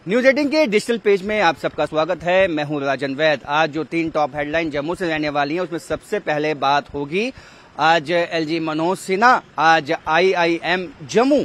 News 18 के digital page में आप सबका स्वागत है। मैं हूं राजन वैद। आज जो 3 टॉप हेडलाइन जम्मू से रहने वाली हैं उसमें सबसे पहले बात होगी आज एलजी मनोज सिन्हा आज आईआईएम जम्मू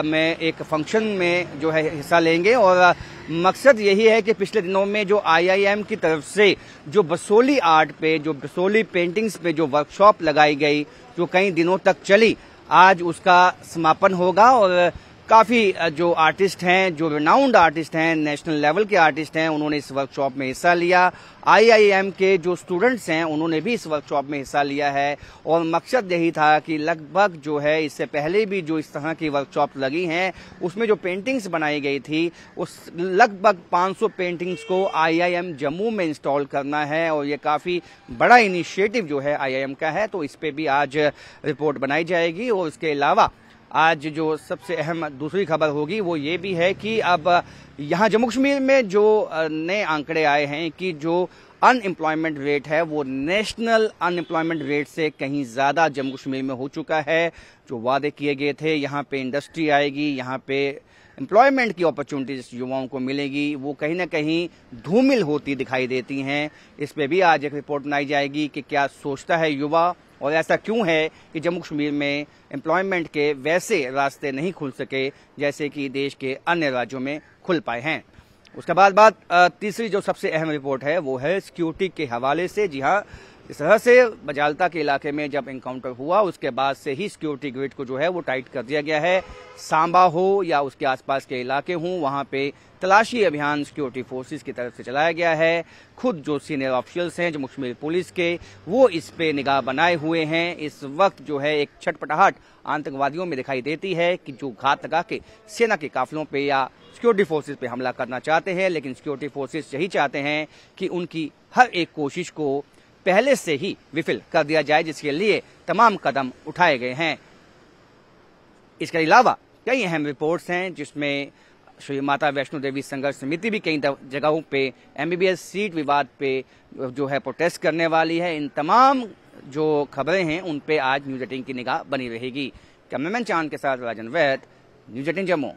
में एक फंक्शन में जो है हिस्सा लेंगे और मकसद यही है कि पिछले दिनों में जो आईआईएम की तरफ से जो बसोली आर्ट पे जो बसोली पेंटिंग्स पे जो वर्कशॉप लगाई गई जो कई दिनों तक चली, आज उसका समापन होगा और काफी जो आर्टिस्ट हैं, जो रिनाउंड आर्टिस्ट हैं, नेशनल लेवल के आर्टिस्ट हैं, उन्होंने इस वर्कशॉप में हिस्सा लिया। आईआईएम के जो स्टूडेंट्स हैं उन्होंने भी इस वर्कशॉप में हिस्सा लिया है और मकसद यही था कि लगभग जो है इससे पहले भी जो इस तरह की वर्कशॉप लगी हैं उसमें जो पेंटिंग्स बनाई गई थी उस लगभग 500 पेंटिंग्स को आईआईएम जम्मू में इंस्टॉल करना है और ये काफी बड़ा इनिशिएटिव जो है आईआईएम का है, तो इस पे भी आज रिपोर्ट बनाई जाएगी। और इसके अलावा आज जो सबसे अहम दूसरी खबर होगी वो ये भी है कि अब यहाँ जम्मू कश्मीर में जो नए आंकड़े आए हैं कि जो अनएम्प्लॉयमेंट रेट है वो नेशनल अनएम्प्लॉयमेंट रेट से कहीं ज्यादा जम्मू कश्मीर में हो चुका है। जो वादे किए गए थे, यहाँ पे इंडस्ट्री आएगी, यहाँ पे एम्प्लॉयमेंट की अपॉर्चुनिटीज युवाओं को मिलेगी, वो कहीं ना कहीं धूमिल होती दिखाई देती हैं। इस पे भी आज एक रिपोर्ट बनाई जाएगी कि क्या सोचता है युवा और ऐसा क्यों है कि जम्मू कश्मीर में एम्प्लॉयमेंट के वैसे रास्ते नहीं खुल सके जैसे कि देश के अन्य राज्यों में खुल पाए हैं। उसके बाद तीसरी जो सबसे अहम रिपोर्ट है वो है सिक्योरिटी के हवाले से। जी हाँ, इस तरह से बजालता के इलाके में जब एनकाउंटर हुआ उसके बाद से ही सिक्योरिटी ग्रिड को जो है वो टाइट कर दिया गया है। सांबा हो या उसके आसपास के इलाके हों, वहां पे तलाशी अभियान सिक्योरिटी फोर्सेस की तरफ से चलाया गया है। खुद जो सीनियर ऑफिशियल्स हैं जम्मू कश्मीर पुलिस के, वो इस पे निगाह बनाए हुए हैं। इस वक्त जो है एक छटपटाहट आतंकवादियों में दिखाई देती है कि जो घात लगा के सेना के काफिलों पे या सिक्योरिटी फोर्सेस पे हमला करना चाहते हैं, लेकिन सिक्योरिटी फोर्सेस यही चाहते हैं कि उनकी हर एक कोशिश को पहले से ही विफल कर दिया जाए, जिसके लिए तमाम कदम उठाए गए हैं। इसके अलावा कई अहम रिपोर्ट्स हैं जिसमें श्री माता वैष्णो देवी संघर्ष समिति भी कई जगहों पे एमबीबीएस सीट विवाद पे जो है प्रोटेस्ट करने वाली है। इन तमाम जो खबरें हैं उन पे आज न्यूज 18 की निगाह बनी रहेगी। कैमरामैन चांद के साथ राजन वैद, न्यूज 18 जम्मू।